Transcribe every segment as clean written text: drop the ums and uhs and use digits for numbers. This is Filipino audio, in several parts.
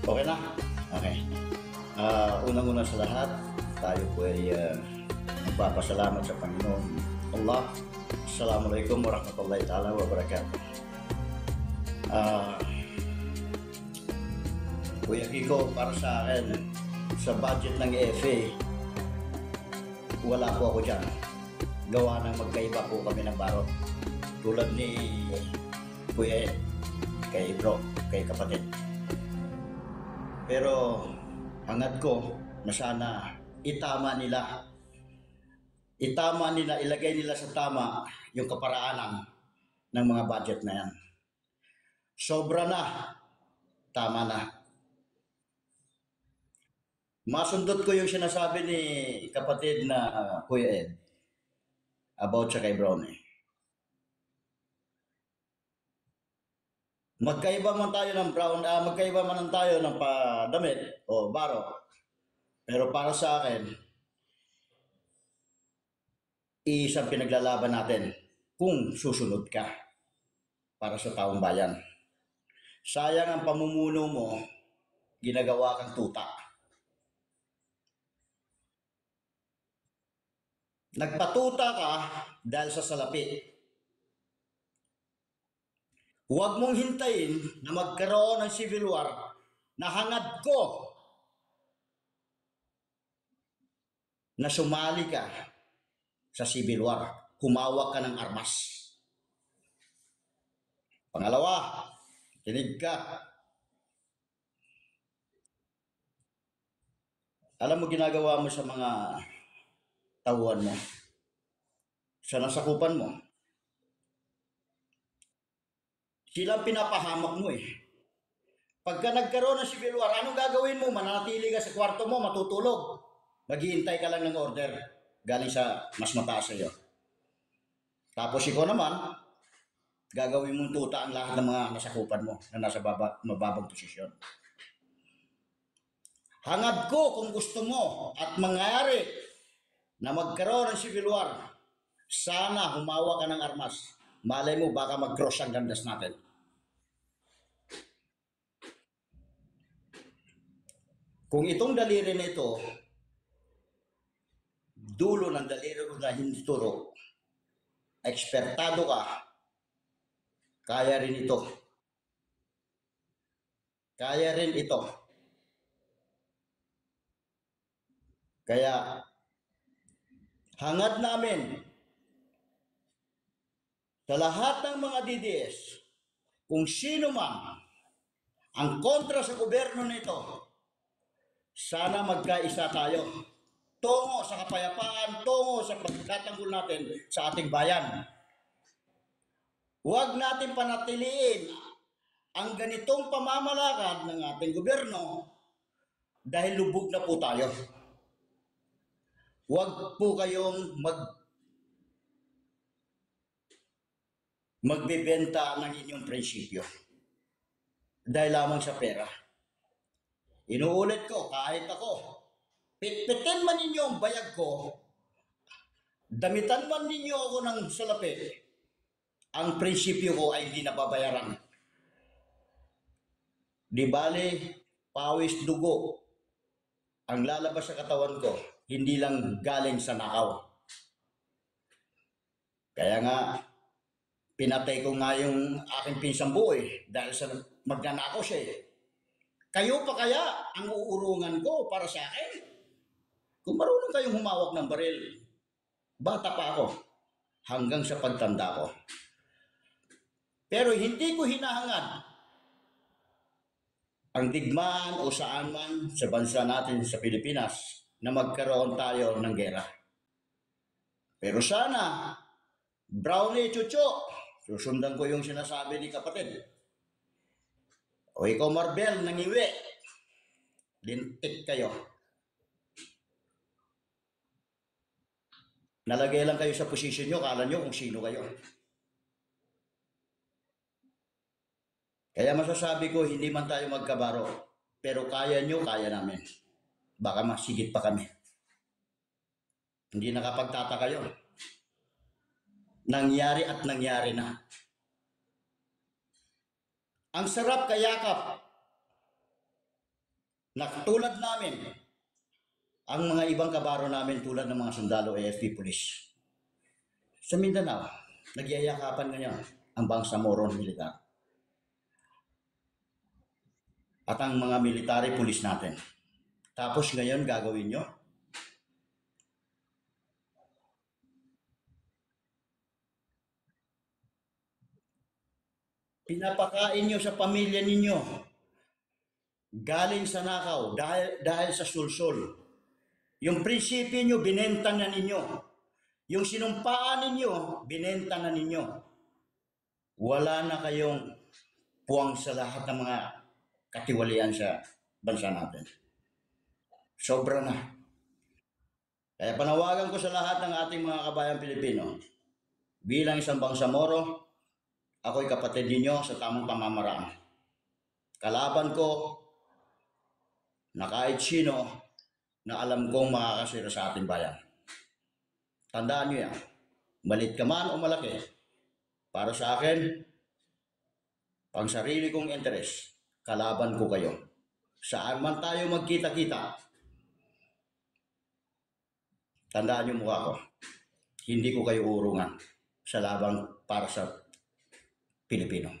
Okay na? Okay. Unang-una sa lahat, tayo po ay nagpapasalamat sa Panginoon Allah. Assalamualaikum warahmatullahi ta'ala wabarakatuh. Kuya Kiko, para sa akin, sa budget ng FA, wala po ako dyan. Gawa ng magkaiba po kami ng barot. Tulad ni Kuya Ed, kay bro, kay kapatid. Pero hangad ko na sana itama nila, ilagay nila sa tama yung kaparaanan ng mga budget na yan. Sobra na, tama na. Masundot ko yung sinasabi ni kapatid na Kuya Ed about sa kay Brownie. Magkaiba man tayo ng magkaiba man tayo ng damit o baro. Pero para sa akin, isang pinaglalaban natin kung susunod ka para sa taong bayan. Sayang ang pamumuno mo, ginagawa kang tuta. Nagpatuta ka dahil sa salapi. Huwag mong hintayin na magkaroon ng civil war na hangad ko na sumali ka sa civil war. Humawak ka ng armas. Pangalawa, kinig ka. Alam mo ginagawa mo sa mga tauhan mo, sa nasakupan mo. Silang pinapahamak mo eh. Pagka nagkaroon ng civil war, anong gagawin mo? Mananatili ka sa kwarto mo, matutulog. Maghihintay ka lang ng order galing sa mas mataas sa iyo. Tapos ikaw naman, gagawin mong tuta ang lahat ng mga nasakupan mo na nasa mababang posisyon. Hangad ko kung gusto mo at mangyari na magkaroon ng civil war, sana humawa ka ng armas. Malay mo, baka mag-cross ang gandas natin. Kung itong daliri na ito, dulo ng daliri ko na hindi turo, ekspertado ka, kaya rin ito. Kaya rin ito. Kaya, hangad namin sa lahat ng mga DDS, kung sino man ang kontra sa gobyerno nito, sana magkaisa tayo. Tungo sa kapayapaan, tungo sa pagtatanggol natin sa ating bayan. Huwag natin panatiliin ang ganitong pamamalakad ng ating gobyerno dahil lubog na po tayo. Huwag po kayong magbebenta ng inyong prinsipyo dahil lamang sa pera. Inuulit ko, kahit ako, pitpitin man ninyo ang bayag ko, damitan man ninyo ako ng salapi, ang prinsipyo ko ay hindi nababayaran. Di bale, pawis dugo ang lalabas sa katawan ko, hindi lang galing sa nakaw. Kaya nga, pinatay ko nga yung aking pinsang buhay dahil sa magnanakaw siya eh. Kayo pa kaya ang uurungan ko para sa akin? Kung marunong kayong humawak ng baril, bata pa ako hanggang sa pagtanda ko. Pero hindi ko hinahangad ang digmaan o saan man sa bansa natin sa Pilipinas na magkaroon tayo ng gera. Pero sana, Brownie Chucho, susundan ko yung sinasabi ni kapatid. O ikaw Marbel, nangiwi, lintik kayo. Nalagay lang kayo sa posisyon nyo, kala nyo kung sino kayo. Kaya masasabi ko, hindi man tayo magkabaro, pero kaya nyo, kaya namin. Baka masigit pa kami. Hindi nakapagtataka yun. Nangyari at nangyari na. Ang sarap kayakap na tulad namin, ang mga ibang kabaro namin tulad ng mga sundalo AFP Police. Sa Mindanao, nagyayakapan ngayon ang Bangsamoron Militar at ang mga military police natin. Tapos ngayon gagawin nyo? Pinapakain nyo sa pamilya ninyo galing sa nakaw dahil sa sulsol. Yung prinsipyo nyo, binenta na ninyo. Yung sinumpaan ninyo, binenta na ninyo. Wala na kayong puwang sa lahat ng mga katiwalian sa bansa natin. Sobra na. Kaya panawagan ko sa lahat ng ating mga kabayang Pilipino, bilang isang Bangsamoro, ako'y kapatid ninyo sa tamang pamamaraan. Kalaban ko na kahit sino na alam kong makakasira sa ating bayan. Tandaan nyo yan. Malit ka man o malaki, para sa akin, pang sarili kong interes, kalaban ko kayo. Saan man tayo magkita-kita, tandaan nyo mukha ko. Hindi ko kayo urungan sa labang para sa Pilipino.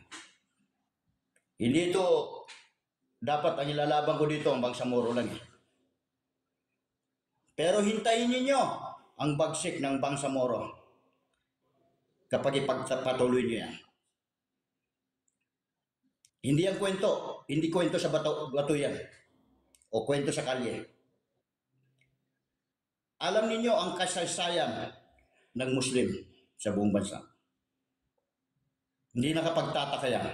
Hindi ito, dapat ang ilalaban ko dito ang Bangsamoro lang eh. Pero hintayin ninyo ang bagsik ng Bangsamoro kapag ipagpatuloy nyo yan. Hindi ang kwento, hindi kwento sa bato yan o kwento sa kalye. Alam ninyo ang kasaysayan ng Muslim sa buong bansa. Hindi nakapagtataka yan.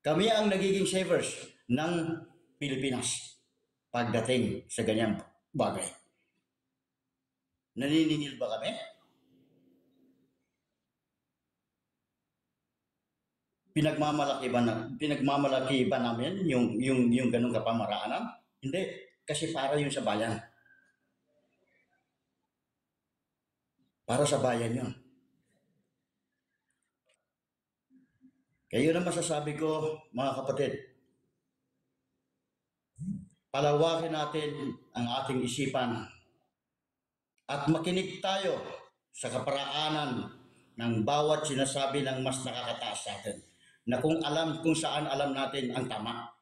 Kami ang nagiging savers ng Pilipinas pagdating sa ganyang bagay. Naniningil ba kami? Pinagmamalaki ba namin yung ganung kapamaraanan? Hindi, kasi para yun sa bayan. Para sa bayan yun. Kaya yun ang masasabi ko, mga kapatid. Palawakin natin ang ating isipan at makinig tayo sa kaparaanan ng bawat sinasabi ng mas nakakataas sa atin na kung saan alam natin ang tama.